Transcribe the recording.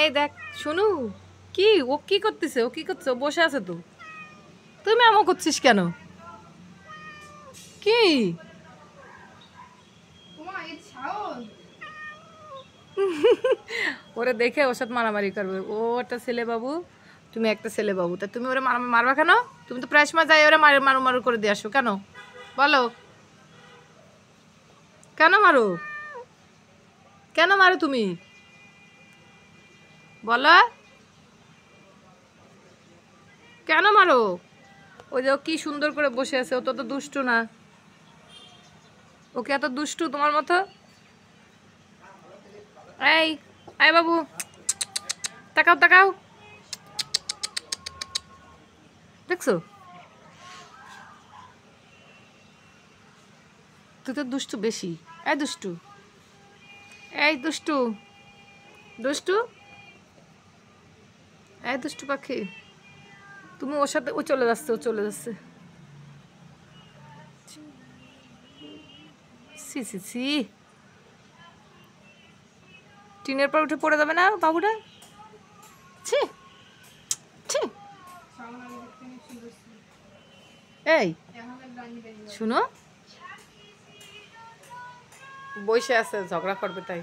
এই দেখ শুনু, কি ও কি করতেছে? ও কি করছে? ও বসে আছে তো, তুমি এমন করছিস কেন? কি ওরে দেখে ওর সাথে মারামারি করবে? ও একটা ছেলে বাবু, তুমি একটা ছেলে বাবু, তা তুমি ওরে মারবা কেন? তুমি তো প্রায় সময় যাই ওরে মারু মারু করে দিয়ে আসো কেন? বলো, কেন মারো? কেন মারো তুমি? বলো, কেন মারো? ওই যে ও কি সুন্দর করে বসে আছে, ও তো দুষ্টু না। ওকে এত দুষ্টু তোমার মতো? এই এই বাবু, তাকাও তাকাও, দেখছো? তুই তো দুষ্টু বেশি। এই দুষ্টু, এই দুষ্টু, দুষ্টু, এই দুষ্টু পাখি, তুমি ওর সাথে, ও চলে যাচ্ছে, ও চলে যাচ্ছে। সি সি সি, টিনের পর উঠে পড়ে যাবে না বাবুটা? ছি ছি। এই শুনো, বসে আছে ঝগড়া করবে তাই।